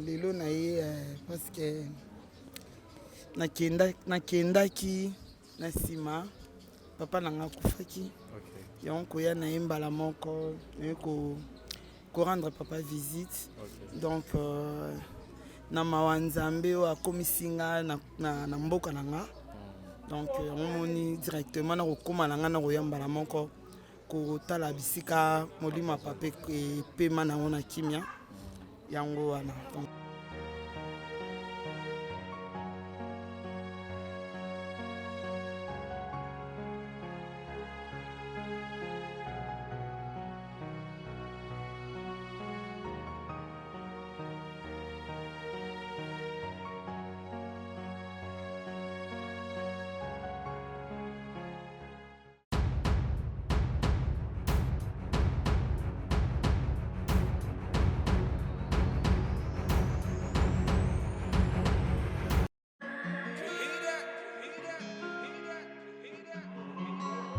lelo na ye parce que nakendaki na nsima papa nanga akufaki yango koya na ye mbala moko naye rendre papa visite donc na mawa nzambe oyo akomisi nga na mboka na nga donc omoni directement na kokóma na nga na koya mbala moko kotala bisika molimo papa epema nango na kimia yango wana.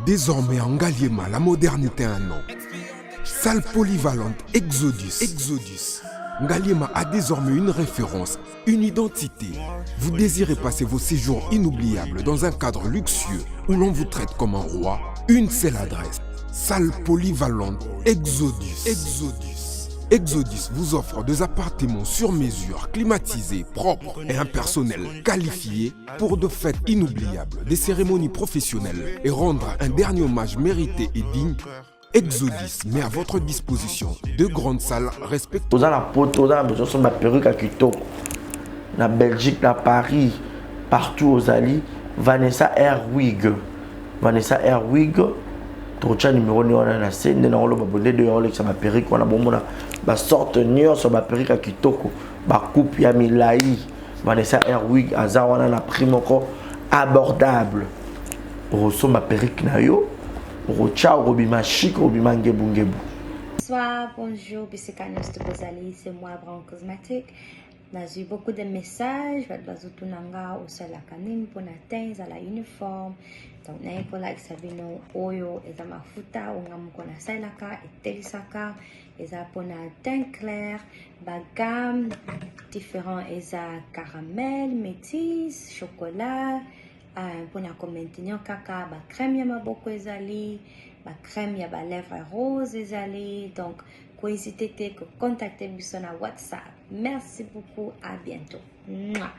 Désormais en Ngaliema, la modernité a un nom. Salle polyvalente Exodus. Ngaliema a désormais une référence, une identité. Vous désirez passer vos séjours inoubliables dans un cadre luxueux où l'on vous traite comme un roi? Une seule adresse. Salle polyvalente Exodus. Exodus vous offre des appartements sur mesure, climatisés, propres et un personnel qualifié pour de fêtes inoubliables, des cérémonies professionnelles et rendre un dernier hommage mérité et digne. Exodus met à votre disposition deux grandes salles respectueuses. Vous avez la pote, vous avez besoin de ma perruque à Kitoko. Na Belgique, na Paris, partout aux alliés. Vanessa Airwig. Trocha numéro ni wana na scène na olo babonde de olo ça ma perruque wana bomona ba sorte nior sur ma perruque à Kitoko ba coupe ya milai Vanessa Airwig aza wana na prix moko abordable pour so ma perruque na yo pour cha robima chic robima ngebu. Bonsoir, bonjour, Bissekanos de Bozali, c'est moi Brown Cosmétique. J'ai eu beaucoup de messages, je nanga au salakanim pour atteindre la uniforme. Donc, na pour like sabino oyo eza mafuta ongamuko na salaka etelisaka eza pour na teint clair, bagam différents eza caramel, métis, chocolat, pour na maintenir kaka ba crème ya maboko ezali, ba crème ya ba lèvres rose ezali. Donc, n'hésitez pas à contacter sur WhatsApp. Merci beaucoup, à bientôt. Mouah.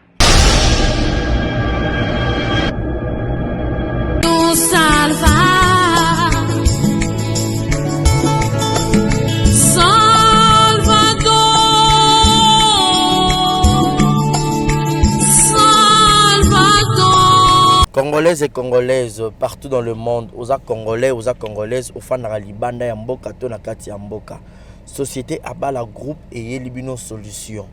Congolaises et Congolaises partout dans le monde, aux Congolais, aux Congolaises, aux fans de la Libanda et Mboka, to nakati Mboka. Société Abala Group et Yelibino Solution.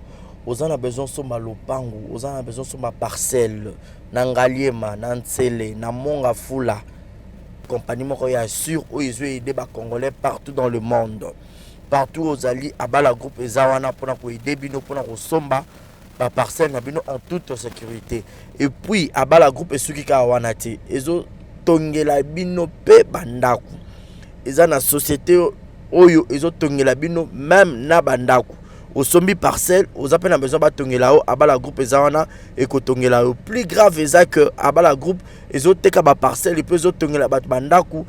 Aux en a besoin de ma lopangu, aux en a besoin de ma parcelle, Nangaliema, Nansele, Namonga Fula. Compagnie Mokoya sûr où ils ont aidé les Congolais partout dans le monde. Partout aux alliés, Abala Group et Zawana pour aider Bino pour Somba. La parcelle en toute sécurité. Et puis, Abala Group et Suki Kawanati. Ils ont tongela bino pe bandaku. Ils ont une société oyo, ils ont tongela bino même na bandaku. Au sombi parcelle, aux appels à besoin de tongela o, Abala Group et Zawana et tongela o. Plus grave est que Abala Group, ils ont teka ba parcelle, et puis ils ont tongela bandaku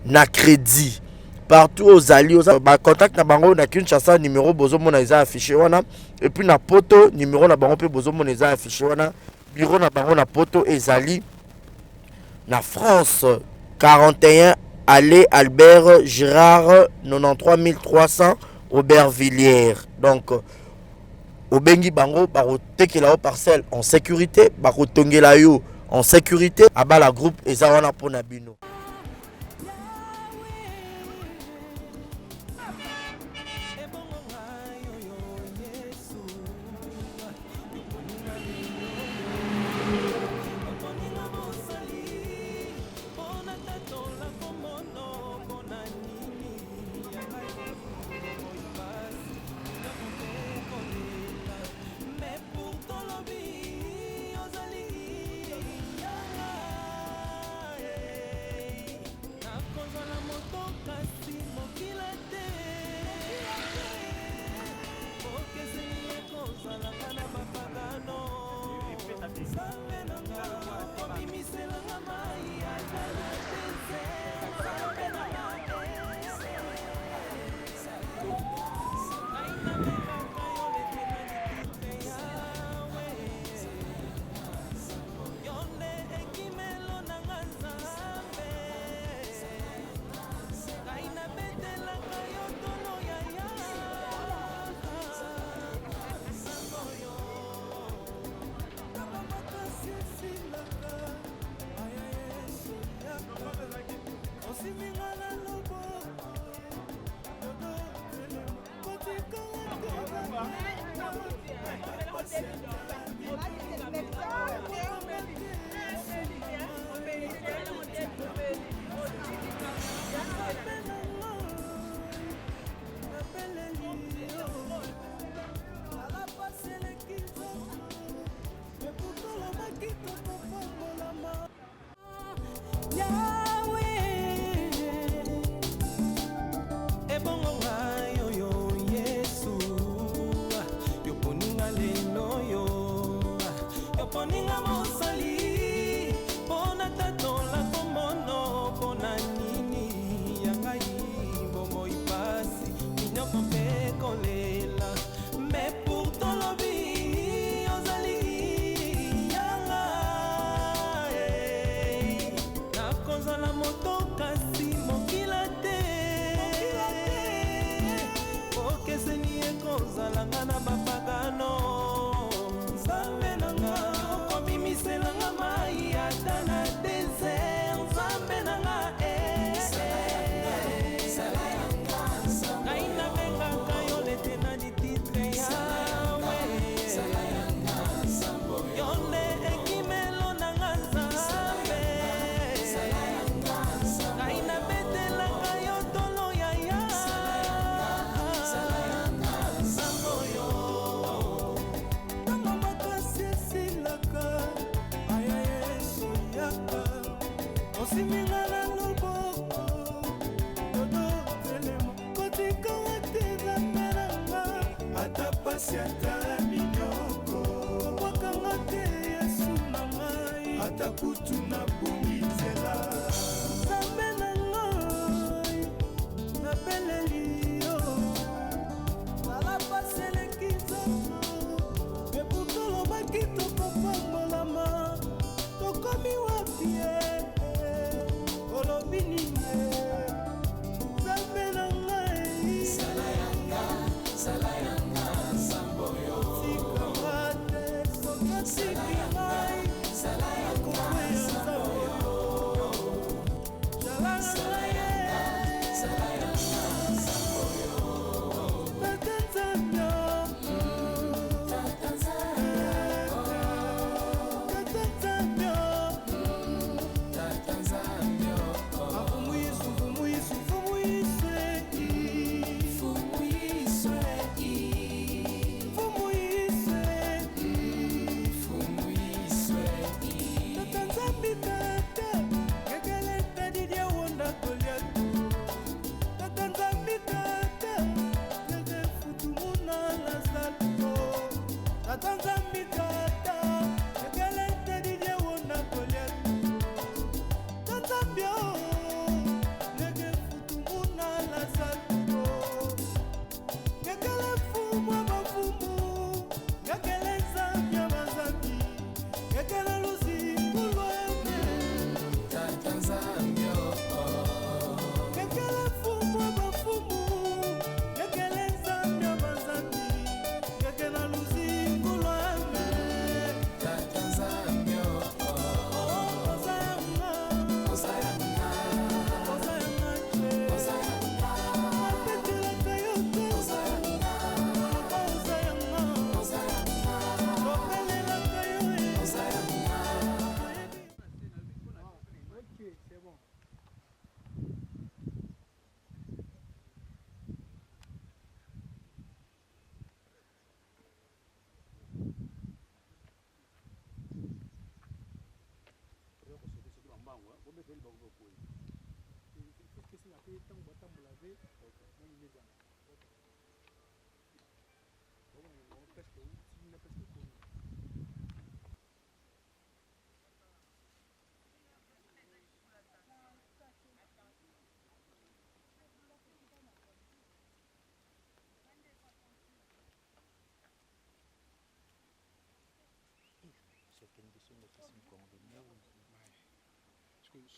na crédit. Partout aux alliés, aux contact na bango na Kinshasa numéro bozo mona eza affiché wana et puis na poto numéro na bango pe bozo mona eza affiché wana bureau na bango na poto ezali na France 41 allée Albert Girard 93 300 Aubervilliers. Donc au bengi bango baro tekela o parcelle en sécurité baro tongela yo en sécurité Abala Group eza wana pona bino.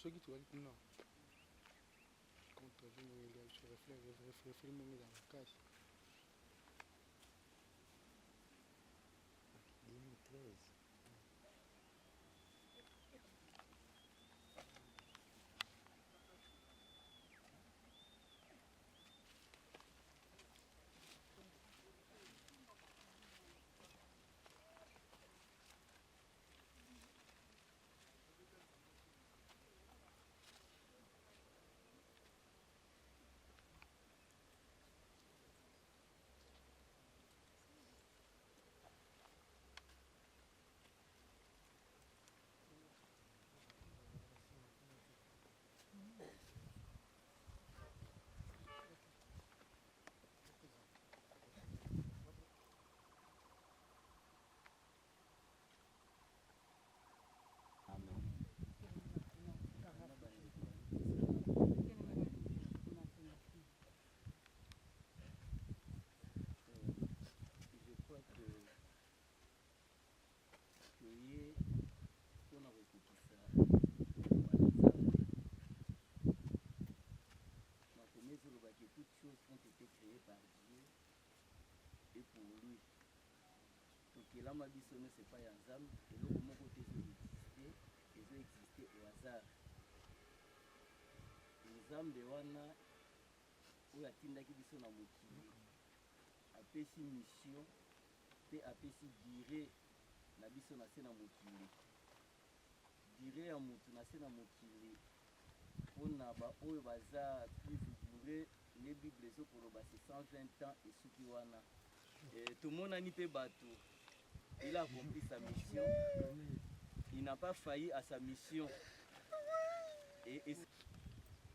Ceux qui trouvent non. Contre je réfléchis dans la case. 2013. pour lui. Tokelama biso no c'est pas ya nzambe eloko moko te exister au hasard. Nzambe wana oyo atindaki biso na mokili apesi mission pe apesi dire na biso na se na mokili. Dire ya mutu na se na mokili mpona baoyo baza plus vigoureux ne bible ezokoloba c'est 120 ans esuki wana. Tomonani mpe bato, il a accompli sa mission, il n'a pas failli à sa mission. Et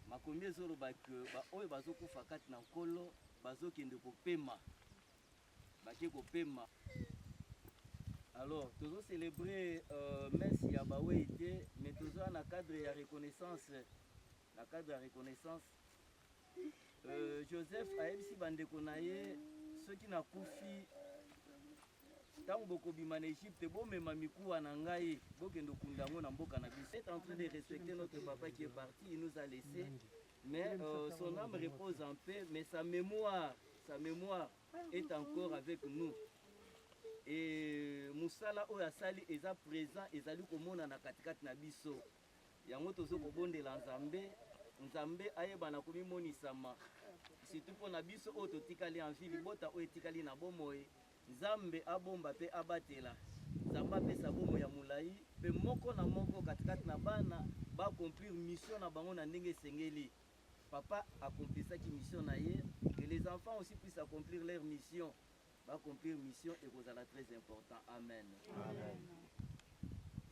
makombi ezoloba ke baoyo bazokufa kati na nkolo bazokende kopema bake kopema. Alors tozo célébrer messe ya bawe te mais tozo na cadre ya reconnaissance, na cadre ya reconnaissance. Joseph ayebisi bandeko na ye soki nakufi ntango bokobima na Égypte bomema mikuwa na ngai bokende okunda yango na mboka na biso. Est en train de respecter notre papa qui est parti, il nous a laissé, mais son âme repose en paix, mais sa mémoire est encore avec nous. Et musala oyo asali eza présent ezali komona na katikati na biso. Yango tozo kobondela Nzambe ayeba na komimonisama surtout mpona biso oyo totikali en vie libota oyo etikali na bomoi. Nzambe abomba pe abatela, Nzambe apesa bomo ya mulai pe moko na moko katikati na bana ba accomplir mission na bango na ndenge esengeli. Papa accomplissaki mission na ye, que les enfants aussi puissent accomplir leur mission. Va accomplir mission et vous allez très important. Amen. Amen.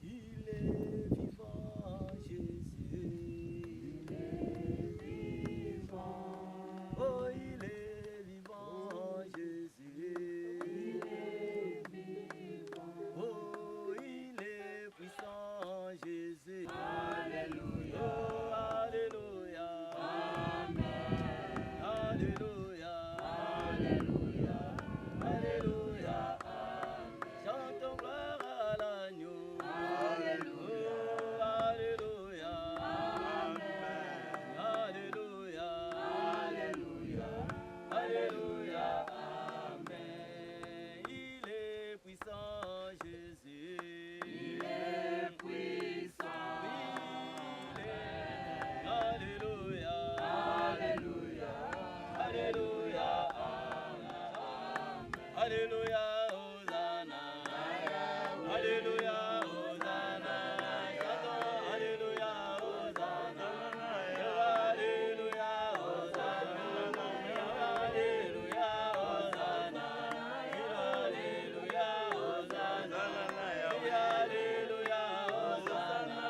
Il est vivant, Jésus. Il est vivant. Oh, il est vivant, Jésus. Il est vivant. Oh, il est puissant, Jésus. Alléluia. Oh, alléluia. Amen. Alléluia. Alléluia. Alléluia, chantons gloire à l'agneau. Alléluia, alléluia, amen. Alléluia, alléluia, alléluia, amen. Il est puissant, Jésus. Il est puissant. Il est. Alléluia, alléluia, alléluia, amen. Alléluia, Hosanna. Alléluia, Hosanna. Alléluia, Hosanna. Alléluia, Hosanna. Alléluia, Hosanna. Alléluia, Hosanna. Alléluia, Hosanna.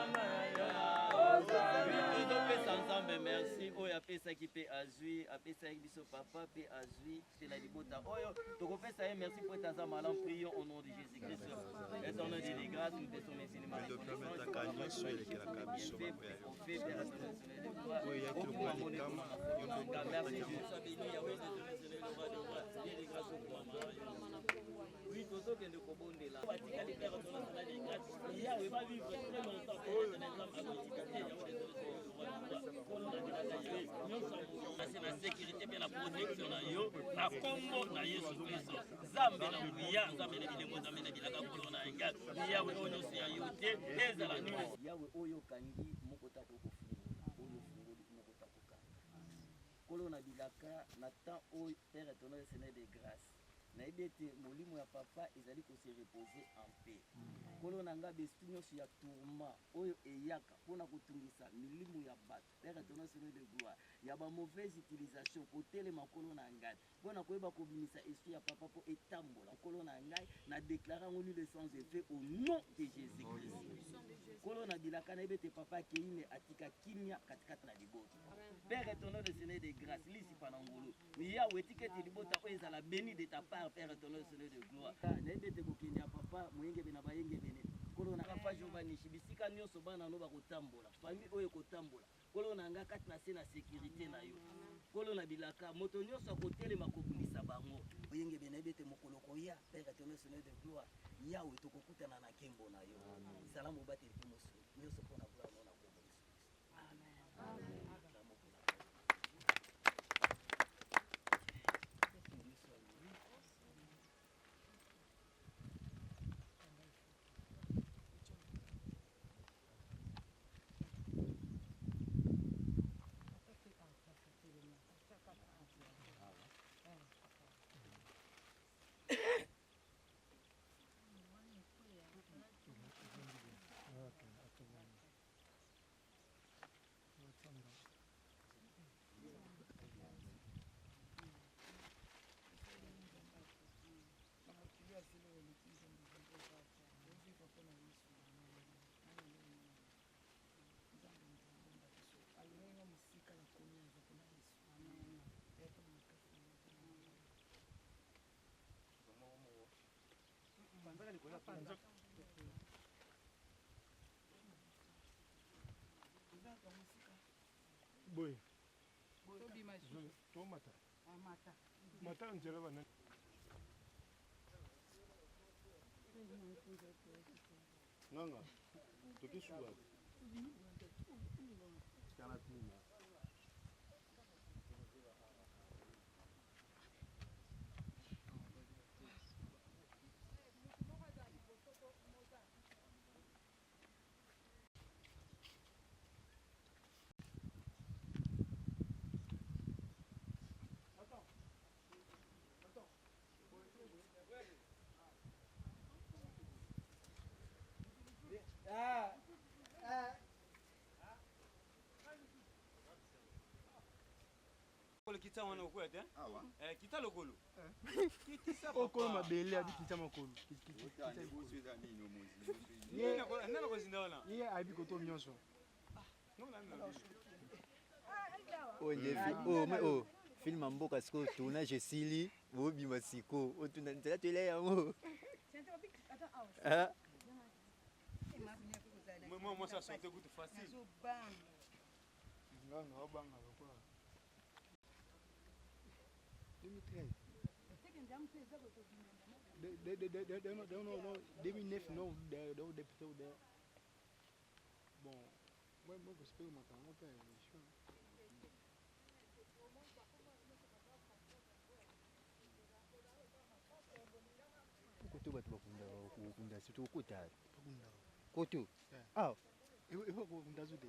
Topesa Nzambe merci oyo apesaki mpe azwi, apesaki biso papa mpe azwi mpela libota oyo tokopesa ye merci po ete aza malamu. Prions au nom de Jésus-Christ. Éternel de grâce, nous te sommes infiniment oui, tout ce que nous commandons là. Il va vivre très longtemps. C'est la sécurité et la protection na yo na Congo na Yesu Kristo. Zambe na mbiya, zambe na bilemo, zambe na bilaka kolo na nga. Yawe onyo si ayote ezala ni. Yawe oyo kangi mokota ko fungula. Oyo funguli mokota ko kanga. Kolo na bilaka na temps oyo Père éternel Seigneur de grâce. Na ebete molimo ya papa ezali ko se reposer en paix. Kolo na nga bestu nyonso ya tourment oyo eyaka pona kotungisa milimo ya bato. Père éternel Seigneur de gloire, ya ba mauvaise utilisation kotele makolo na ngai pona koyeba kobimisa esprit ya papa po etambola kolo na ngai na déclarer ngoni le sans effet au nom de Jésus-Christ. Kolo na bilaka na ebete papa keine atika kimia katikati na libota. Père éternel de Seigneur de grâce, lisi panangolo. Mi ya wetikete libota oyo ezala béni de ta part Père éternel Seigneur de gloire. Na ebete kokende ya papa moyenge bena bayenge bene. Kolo na kafa jovani shibisika nyonso bana no bakotambola. Famille oyo kotambola. Kolo na nga kati na se na sécurité na yo. Kolo na bilaka moto nyonso akotelema kobundisa bango. Oyenge bena ebete mokolo koya Père éternel Seigneur de gloire. Yawe tokokutana na kembo na yo. Salamu bateli pe mosu. Nyonso pona gloire na kombo Yesu. Amen. Amen. Boy. Mata. Mata njera bana. Nganga. Toki suwa. Kana tuna. Kita wana ukwete kita lokolo Okolo mabele abi kita makolo. nana kozinda wana Ye abi koto nyonso. Oh, film en mboka siko tournage esili bobima siko otuna nzela toele yango moi ça sortait good facile Nganga obanga lokwa. 2013. 2009 non, député ou bon, moi je sais pas maintenant pas émission. koto bato bakunda surtout okota koto ah Et pourquoi vous n'avez pas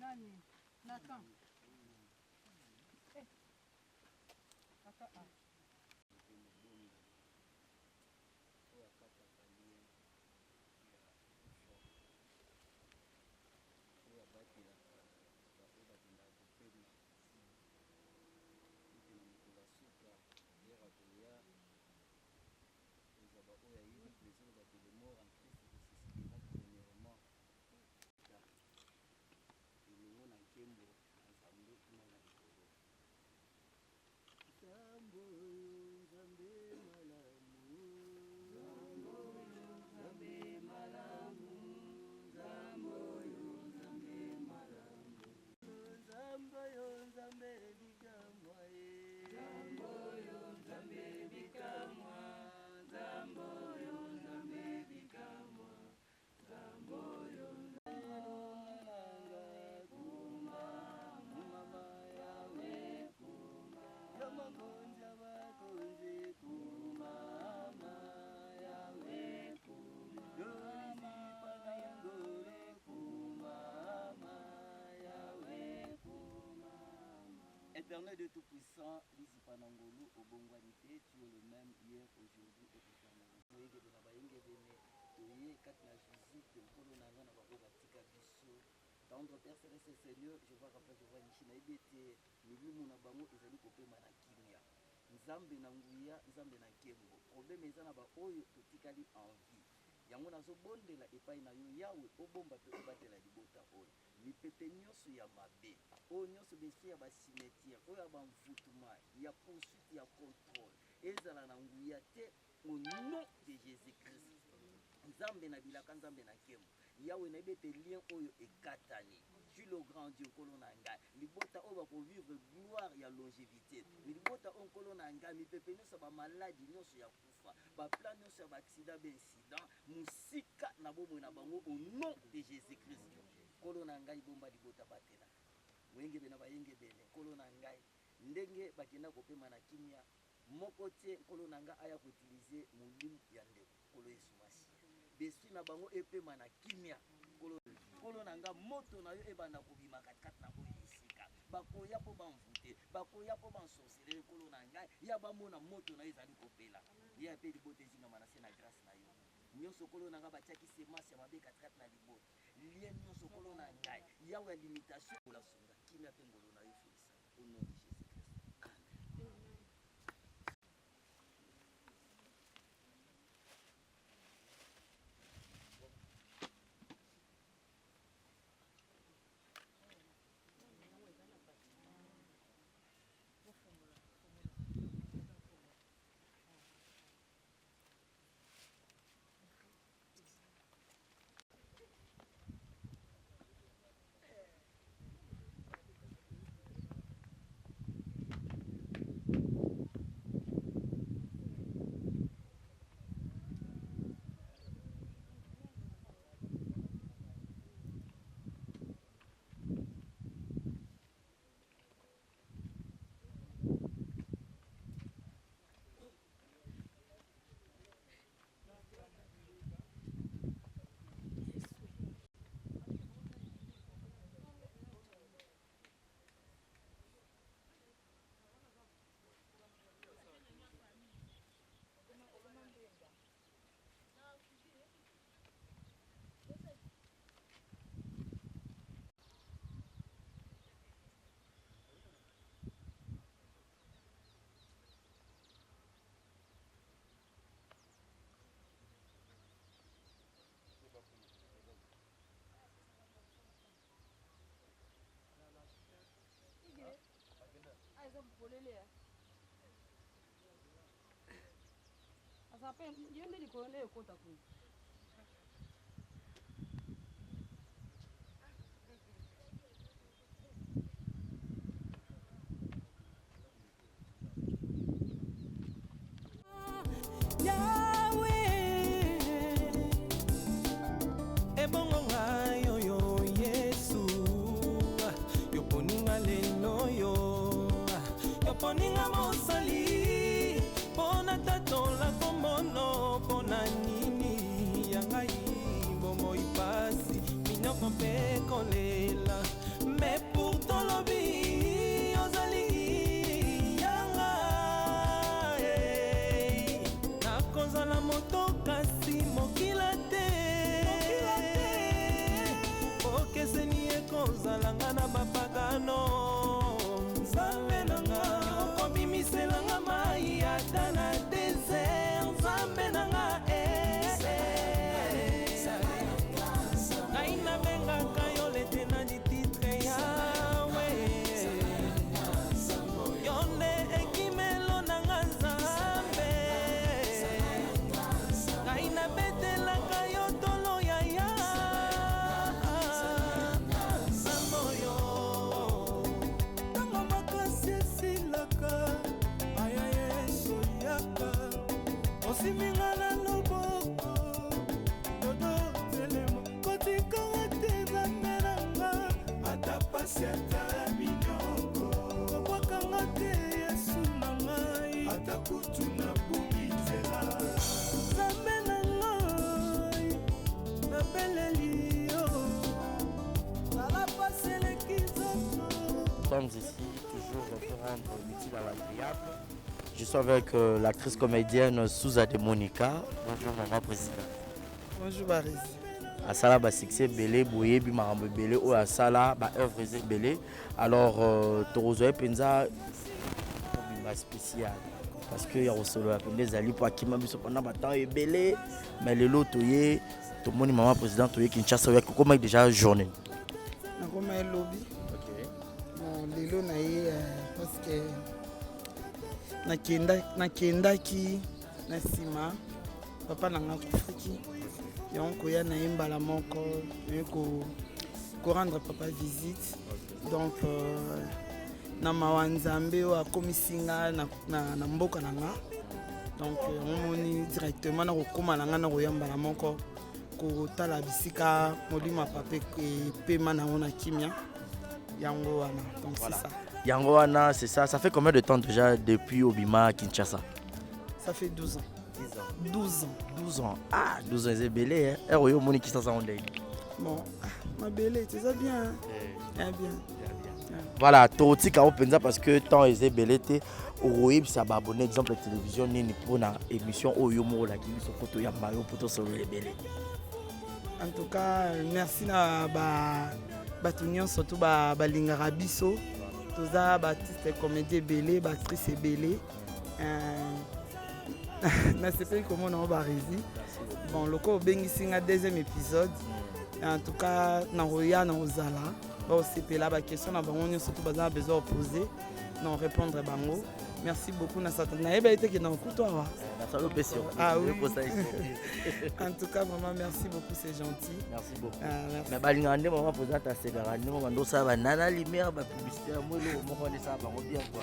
Nani? Nathan. Sambo Éternel de Tout-Puissant, Lizipanangolu, Obongwanité, tu es le même hier, aujourd'hui et éternellement. Tendre Père Céleste Seigneur, je vois Raphaël, je vois Nishina Ebete, Milimu na bango ezali kopema na kimia. Nzambe na nguya, nzambe na kembo. Problème ezana ba oyo totikali en vie. Yango nazobondela epai na yo yawe obomba pe obatela libota oyo. Mipepe nyonso ya mabe. Oyo nyonso beso ya basimetière, oyo ya bamvutuma, ya poursuite, ya contrôle. Ezala na nguya te au nom de Jésus-Christ. Nzambe na bilaka, nzambe na kembo. Yawe na ebete lien oyo ekatani. Tu le grand Dieu kolona ngai. Libota oyo pour vivre gloire ya longévité. Libota on kolona ngai mi pepe nyonso ba maladie nyonso ya kufa. Ba plan nyonso ya ba accident ba incident. Musika na bomwe na bango au nom de Jésus-Christ. Kolona ngai bomba libota batela. Wenge bena ba yenge bene kolona ngai. Ndenge bakenda kopema na kimia. Moko tie kolona ngai aya utiliser mulimu ya ndeko kolo Yesu Masi. Besu na bango epema na kimia kolo nanga moto na yo ebanda kobima katikati na boye isika bakoya po bamvute bakoya po bansorcelere kolo nanga ya bamona moto na yo ezali kopela ya pe libota ezingama na se na grâce na yo nyonso kolo nanga batiaki semence ya mabe katikati na libota lien nyonso kolo na ngai yawe ya limitation la songa kimia pe ngolo na yo félisa au nom de Jésus Christ. Amen. Asa yende likole ekota ku. Poninga mosali pona tatola komono pona nini yangai bomo ipasi minoko pe kolela mais pour ton lobby ozali yanga nakozala moto kasi mokila te okeseni ekozalanga na bapagano nzambe nanga okobimiselanga mai ata na desert nzambe nanga ngai nabengaka yo lete na dititre yawe yo nde ekimelo nanga nzambe ngai nabetelaka yo tolo yaya nzambe oyo ntango makasi esilaka aya yesu yaka osiminga na loboko dodo telemo kotikanga te nzambe nanga ata pasi ata minoko kobwakanga te yesu na ngai ata kutu na bungi nzela nzambe na ngai nabeleli yo zala pasi eleki nzoto. Nous sommes ici toujours rendre l'utile à l'agréable. Je suis avec l'actrice comédienne Souza de Monica. Bonjour maman président. Bonjour Barési. Asala ba succès belé boye bi marambo belé o asala ba œuvre belé. Alors Torozoe penza bimba spécial parce que ya solo apende zali pour akima biso pendant ba temps belé mais le lot toyé tout moni maman président toyé Kinshasa ya comment déjà journée. Na koma lobby. OK. Bon lelo na ye parce que nakendaki na nsima papa nanga akufaki yango koya na ye mbala moko naye korendre papa visite donc na mawa nzambe oyo akomisi nga na mboka na nga donc omoni directement na kokóma na nga na koya mbala moko kotala bisika molimo papa epema nango na kimia yango wana donc voilà. C'est ça. Yangoana, c'est ça. Ça fait combien de temps déjà depuis Obima à Kinshasa? Ça fait 12 ans. 10 ans. 12 ans. 12 ans. Ah, 12 ans, c'est belé. Hein? Et au monde qui s'en est. Bon, ma belé, c'est ça bien. Hein? Bien. Voilà, Toroti Kao Penza parce que tant est belé, au ça va abonner exemple la télévision ni pour une émission au Yomo la qui se photo ya mayo pour sur les belé. En tout cas, merci na batunion surtout balingara biso. Toza Baptiste comédie belé, actrice belé. Na sepeli comment on va réussir. Bon, le co bengi singa deuxième épisode. En tout cas, na roya na ozala. Bon, c'est là ba question na bango surtout bazana besoin de poser, non répondre bango. Merci beaucoup na satan. Na eba été que dans coutoir. Ah oui. En tout cas, maman, merci beaucoup, c'est gentil. Merci beaucoup. Mais balingande maman poser ta ségarane, maman do ça va Nana Lumière ba publicité moi le mo connait ça bango bien quoi.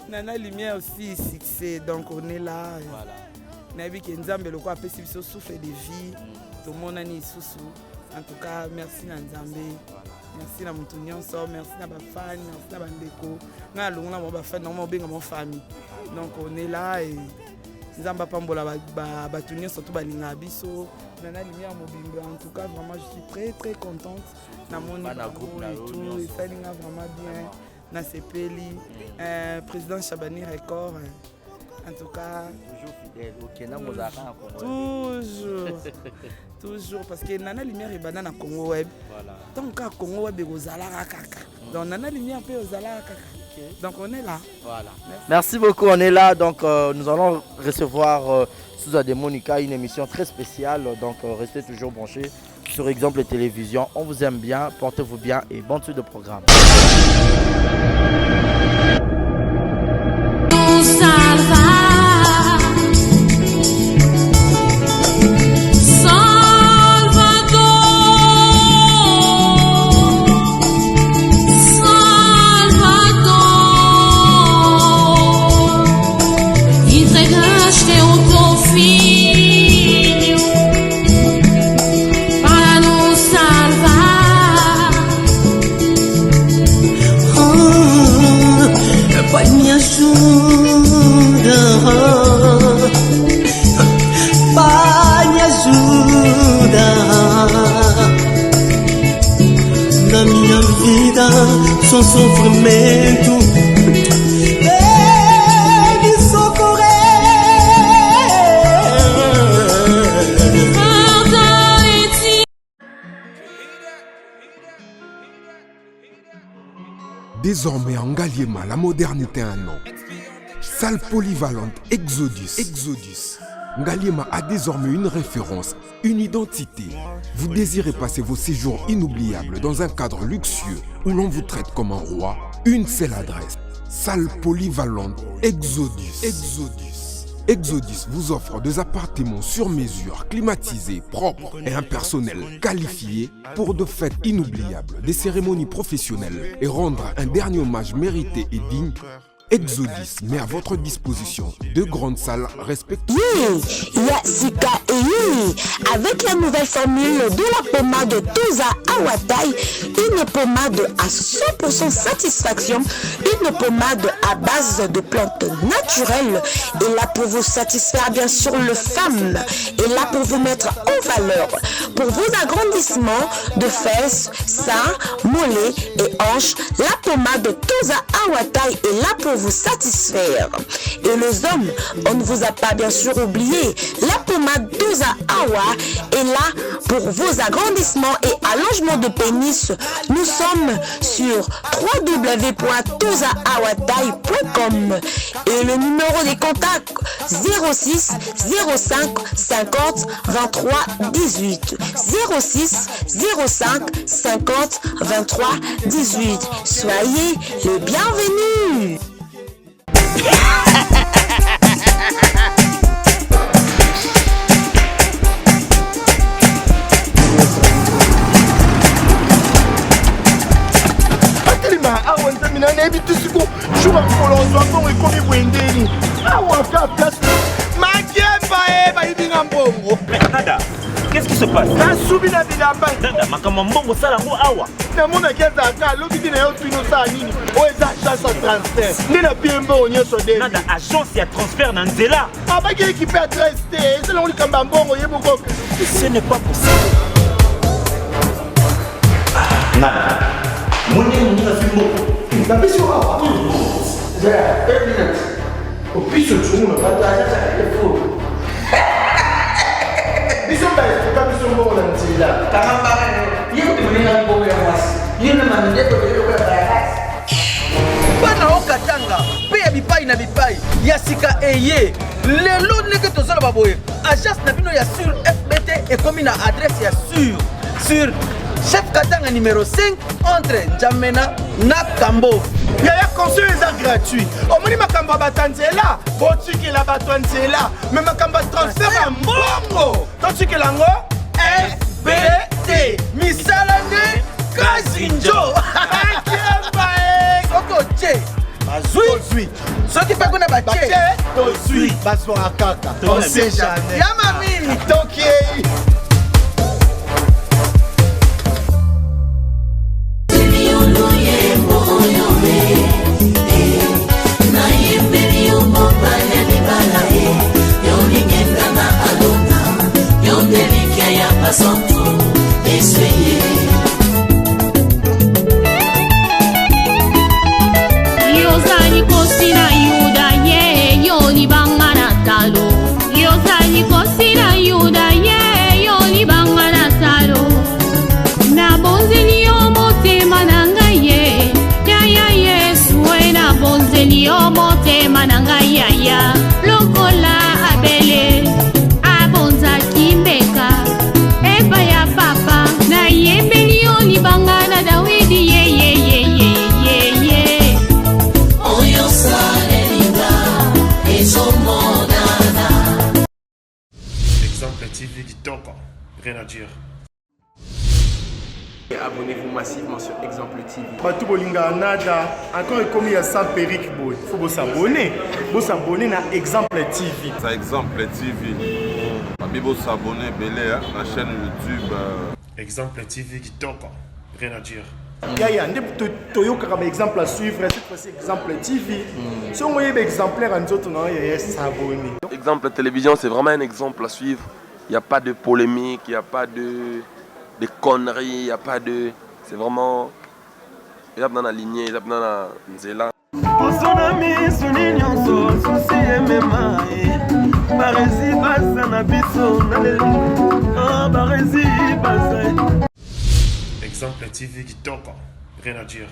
Nana Lumière aussi succès donc on est là. Voilà. Na bi ke nzambe le ko apesi biso souffle de vie. Tout le monde a ni sousou. En tout cas, merci na nzambe. Merci na mutu nyonso, merci na ba fan, merci na ba ndeko. Na longa na ba fan, normalement benga mon famille. Donc on est là et nzamba pambola ba tunyo surtout ba linga biso. Nana Lumière mobimba. En tout cas, vraiment je suis très très contente na mon groupe et tout, et ça linga vraiment bien. Na sepeli président Chabani Record. En tout cas, toujours parce que Nana Lumière est banana Congo Web. Voilà. Donc à Congo Web et aux Alara Kaka. Donc Nana Lumière peut aux Alara Kaka. Donc on est là. Voilà. Merci beaucoup, on est là. Donc nous allons recevoir Souza de Monica, une émission très spéciale. Donc restez toujours branchés sur Exemple Télévision. On vous aime bien, portez-vous bien et bonne suite de programme. Son sofrimento me socorrer. Désormais en Ngaliema, la modernité a un nom. Salle polyvalente Exodus. Ngaliema a désormais une référence, une identité. Vous désirez passer vos séjours inoubliables dans un cadre luxueux où l'on vous traite comme un roi? Une seule adresse. Salle polyvalente Exodus. Exodus vous offre des appartements sur mesure, climatisés, propres et un personnel qualifié pour de fêtes inoubliables, des cérémonies professionnelles et rendre un dernier hommage mérité et digne Exodus met à votre disposition 2 grandes salles respectives. Yasika et avec la nouvelle formule de la pommade Toza Awatai, une pommade à 100% satisfaction, une pommade à base de plantes naturelles, et là pour vous satisfaire bien sûr le femme, et là pour vous mettre en valeur, pour vos agrandissements de fesses, seins, mollets et hanches, la pommade Toza Awatai est là pour vous satisfaire. Et les hommes, on ne vous a pas bien sûr oublié, la pommade Toza Awa est là pour vos agrandissements et allongements de pénis. Nous sommes sur www.tozaawatai.com et le numéro des contacts 06 05 50 23 18 06 05 50 23 18. Soyez les bienvenus. Nada, qu'est-ce qui se passe? Nada, makamambongo salango awa. Nada, agence ya transfert na nzela. Ce n'est pas possible. Nada, mwenye mwenye fimbo. Kabisa awa. Au piso tu me partage avec le fou. Bana okatanga pe bipai na bipai Yasika eye lelo ndenge tozala baboye agence na bino ya sur FBT ekomi na adresse ya sur chef Katanga numéro 5 entre Njamena na Kambo. Yaya conseil est gratuit. Omoni makamba batanzela, botiki la batanzela, mais makamba transfert à mbongo. Totiki lango FBT. Misalane Kazinjo. Soko che. Bazui. Soki pa kona bache. Tozui. Baso akaka. On sait jamais. Yamami. Toki. Yozani kosina yuda ye yoni bangana talo. Yozani kosina yuda ye yoni bangana talo. Na bonzeli motema nanga ye ya Yesu na bonzeli motema nanga ya lokola abele abonza kimbeka eba ya papa na yembeli yoni bangana Dawidi ye oyo salenga ezomonana. Exemple TV Kitoko, rien à dire. Abonnez-vous massivement sur Exemple TV. Batou bolinga nada, encore comme il y a ça Peric Boy. Faut vous s'abonner. Vous s'abonner à Exemple TV. Ça Exemple TV. Vous s'abonner belé à la chaîne YouTube. Exemple TV Kitoko, rien à dire. Yaya, Toyoka comme exemple à suivre, cette fois-ci Exemple TV. Si on voyait exemplaire en autres, on va s'abonner. Exemple télévision, c'est vraiment un exemple à suivre. Il n'y a pas de polémique, il n'y a pas de conneries, il n'y a pas de... C'est vraiment... Il y a dans la lignée, il y a dans la nzela. Exemple TV Kitoko, rien à dire.